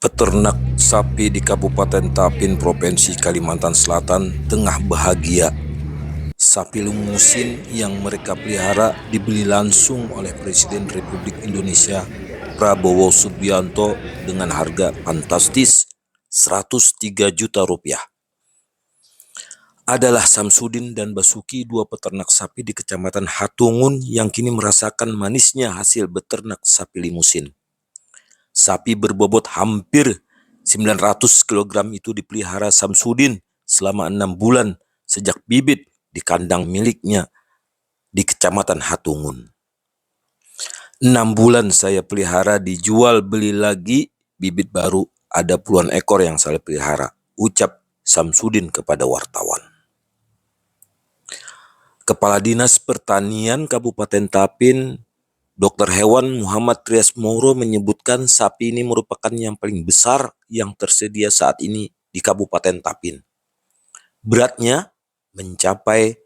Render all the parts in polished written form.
Peternak sapi di Kabupaten Tapin, Provinsi Kalimantan Selatan tengah bahagia. Sapi limusin yang mereka pelihara dibeli langsung oleh Presiden Republik Indonesia Prabowo Subianto dengan harga fantastis 103 juta rupiah. Adalah Samsudin dan Basuki, dua peternak sapi di Kecamatan Hatungun yang kini merasakan manisnya hasil beternak sapi limusin. Sapi berbobot hampir 900 kg itu dipelihara Samsudin selama 6 bulan sejak bibit di kandang miliknya di Kecamatan Hatungun. 6 bulan saya pelihara, dijual beli lagi bibit baru, ada puluhan ekor yang saya pelihara, ucap Samsudin kepada wartawan. Kepala Dinas Pertanian Kabupaten Tapin, Dokter Hewan Muhammad Trias Moro menyebutkan sapi ini merupakan yang paling besar yang tersedia saat ini di Kabupaten Tapin. Beratnya mencapai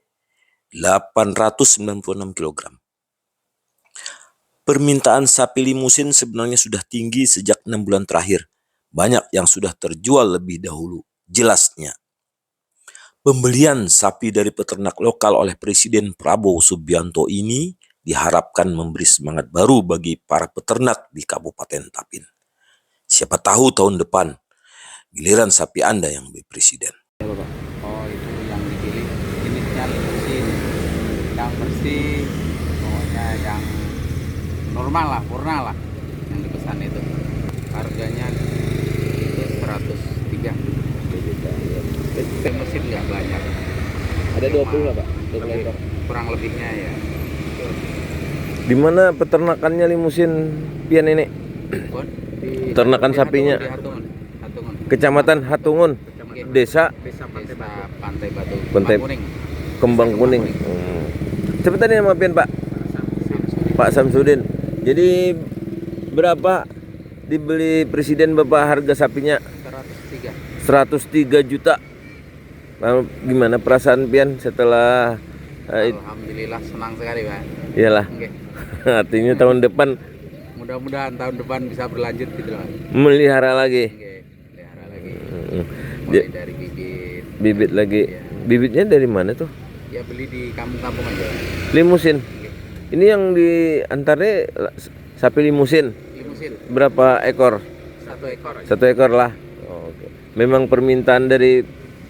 896 kg. Permintaan sapi limusin sebenarnya sudah tinggi sejak 6 bulan terakhir. Banyak yang sudah terjual lebih dahulu, jelasnya. Pembelian sapi dari peternak lokal oleh Presiden Prabowo Subianto ini diharapkan memberi semangat baru bagi para peternak di Kabupaten Tapin. Siapa tahu tahun depan giliran sapi Anda yang menjadi presiden. Oh, itu yang dipilih jenisnya limusin, yang bersih, pokoknya yang normal lah, purna lah yang dipesan itu. Harganya itu 103 juta. Mesin nggak banyak. Ada 20 lah Pak? 20 ekor. Kurang lebihnya ya. Di mana peternakannya limusin pian ini? Peternakan sapinya. Di Hatungun. Kecamatan Hatungun. Desa Pantai Batu. Pantai Kuning. Kembang Kuning. Coba tadi nama pian Pak? Pak Samsudin. Jadi berapa dibeli Presiden Bapak harga sapinya? 103 juta. Lalu gimana perasaan pian setelah Alhamdulillah senang sekali Pak. Iyalah. Okay. Artinya tahun depan Mudah-mudahan tahun depan bisa berlanjut gitu loh. melihara lagi. Okay. Pelihara lagi. Mulai dari Bibit lagi. Ya. Bibitnya dari mana tuh? Ya beli di kampung-kampung aja. Limusin. Okay. Ini yang diantarnya sapi limusin. Limusin. Berapa ekor? 1 ekor aja. 1 ekor lah. Oh, oke. Memang permintaan dari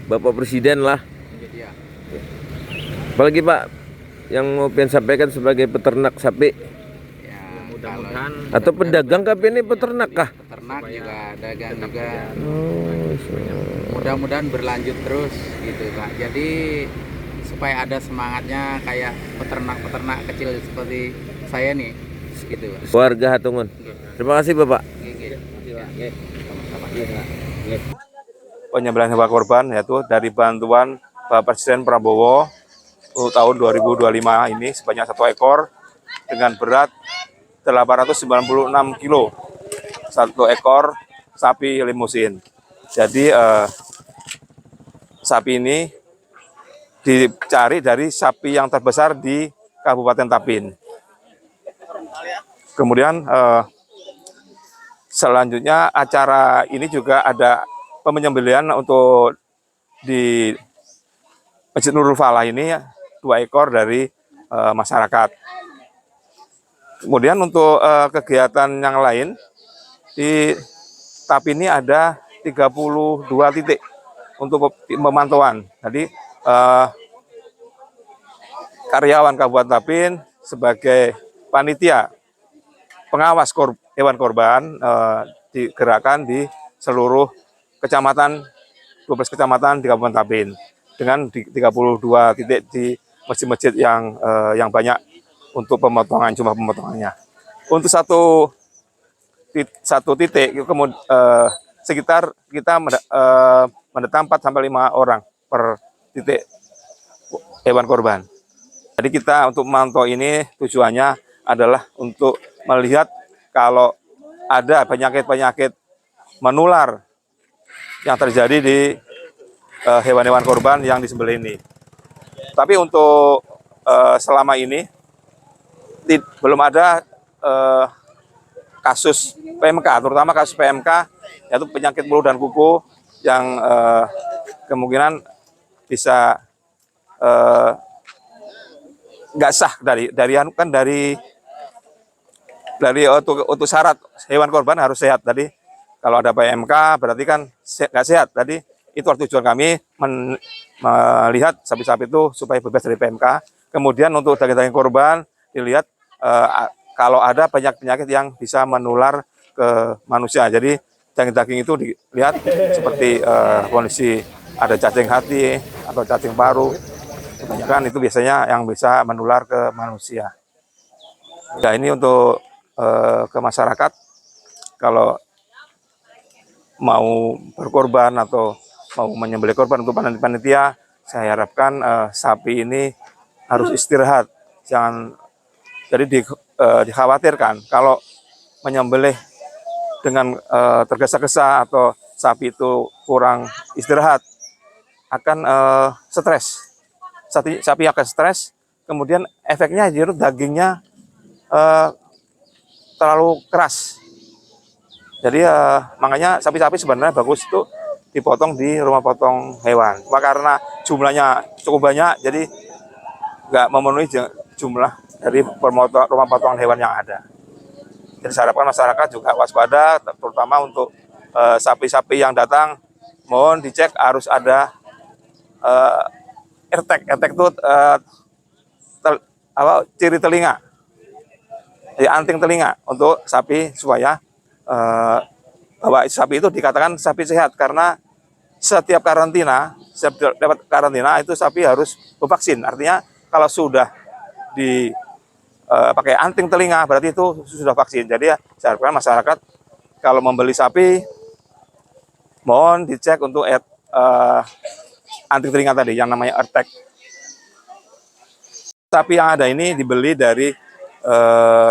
Bapak Presiden lah. Jadi ya. Apalagi Pak yang mau pian sampaikan sebagai peternak sapi Ya mudah-mudahan atau pedagang kah pian ini peternak kah? peternak juga, dagang juga. Oh, Mudah-mudahan berlanjut terus gitu Pak. Jadi supaya ada semangatnya kayak peternak-peternak kecil seperti saya nih gitu Pak. warga Hatungun. Terima kasih Bapak. Penyembelihan hewan korban yaitu dari bantuan Bapak Presiden Prabowo untuk tahun 2025 ini sebanyak 1 ekor dengan berat 896 kilo, 1 ekor sapi limusin. Jadi sapi ini dicari dari sapi yang terbesar di Kabupaten Tapin. Kemudian selanjutnya acara ini juga ada penyembelihan untuk di Masjid Nurul Falah ini 2 ekor dari masyarakat. Kemudian untuk kegiatan yang lain di Tapin ini ada 32 titik untuk pemantauan. Jadi karyawan Kabupaten Tapin sebagai panitia pengawas hewan korban digerakkan di seluruh kecamatan, 12 kecamatan di Kabupaten Tapin dengan 32 titik di masjid-masjid yang banyak untuk pemotongan, jumlah pemotongannya. Untuk satu titik sekitar kita mendata 4-5 orang per titik hewan korban. Jadi kita untuk memantau ini tujuannya adalah untuk melihat kalau ada penyakit-penyakit menular yang terjadi di hewan-hewan korban yang disembelih ini. Tapi untuk selama ini belum ada kasus PMK, terutama kasus PMK, yaitu penyakit mulut dan kuku yang kemungkinan bisa nggak sah untuk syarat hewan korban harus sehat tadi. Kalau ada PMK berarti kan nggak sehat tadi. Itu tujuan kami melihat sapi-sapi itu supaya bebas dari PMK. Kemudian untuk daging-daging korban dilihat kalau ada penyakit yang bisa menular ke manusia. Jadi daging-daging itu dilihat seperti kondisi ada cacing hati atau cacing paru. Kebanyakan itu biasanya yang bisa menular ke manusia. Ya ini untuk ke masyarakat kalau mau berkorban atau mau menyembelih korban untuk panitia, saya harapkan sapi ini harus istirahat. Jangan jadi dikhawatirkan kalau menyembelih dengan tergesa-gesa atau sapi itu kurang istirahat akan stres. Sapi akan stres, kemudian efeknya jadi dagingnya terlalu keras. Jadi makanya sapi-sapi sebenarnya bagus itu dipotong di rumah potong hewan. Cuma karena jumlahnya cukup banyak, jadi nggak memenuhi jumlah dari rumah potongan hewan yang ada. Jadi saya harapkan masyarakat juga waspada, terutama untuk sapi-sapi yang datang, mohon dicek harus ada AirTag. AirTag itu ciri telinga, jadi anting telinga untuk sapi supaya bahwa sapi itu dikatakan sapi sehat karena setiap dapat karantina itu sapi harus divaksin. Artinya kalau sudah pakai anting telinga berarti itu sudah vaksin. Jadi ya saya harapkan masyarakat kalau membeli sapi mohon dicek untuk anting telinga tadi yang namanya AirTag. Sapi yang ada ini dibeli dari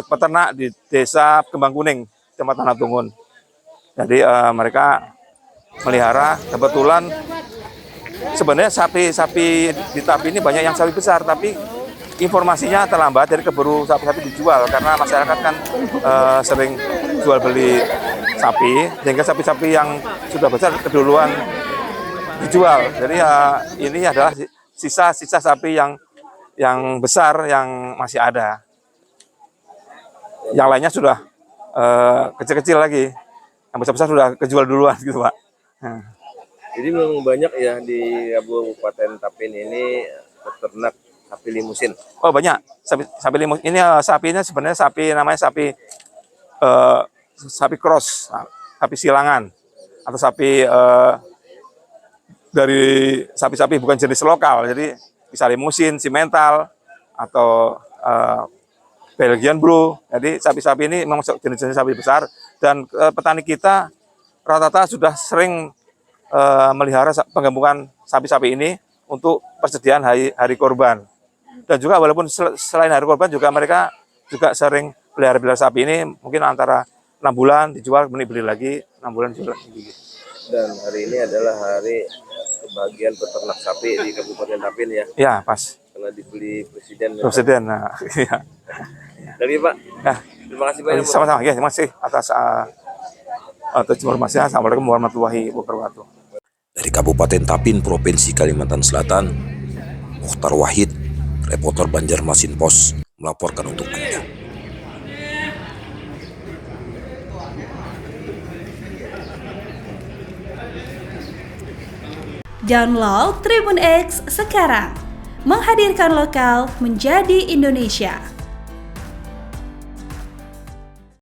peternak di Desa Kembang Kuning, Kecamatan Hatungun. Jadi mereka melihara, kebetulan sebenarnya sapi di Tapi ini banyak yang sapi besar, tapi informasinya terlambat, jadi keburu sapi-sapi dijual karena masyarakat kan sering jual beli sapi, sehingga sapi-sapi yang sudah besar keduluan dijual. Jadi ini adalah sisa-sisa sapi yang besar yang masih ada. Yang lainnya sudah kecil-kecil lagi, yang besar-besar sudah kejual duluan gitu Pak. Jadi memang banyak ya di Kabupaten Tapin ini peternak sapi limusin. Oh banyak sapi limusin. Ini sapinya sebenarnya namanya sapi cross, sapi silangan atau sapi dari sapi-sapi bukan jenis lokal. Jadi bisa limusin, simental atau Belgian Blue. Jadi sapi-sapi ini memang jenis-jenis sapi besar dan petani kita rata-rata sudah sering melihara penggabungan sapi-sapi ini untuk persediaan hari korban. Dan juga walaupun selain hari korban juga mereka juga sering pelihara sapi ini mungkin antara 6 bulan dijual, kemudian beli lagi, 6 bulan dijual lagi. Dan hari ini adalah hari kebahagiaan peternak sapi di Kabupaten Tapin ya. Ya, pas. Karena dibeli presiden. Nah, iya. Dari Pak. Nah, terima kasih banyak. Sama-sama. Ya, terima kasih atas informasinya. Assalamualaikum warahmatullahi wabarakatuh. Dari Kabupaten Tapin, Provinsi Kalimantan Selatan, Mukhtar Wahid, reporter Banjarmasin Pos, melaporkan untuk Anda. Download Tribun X sekarang, menghadirkan lokal menjadi Indonesia.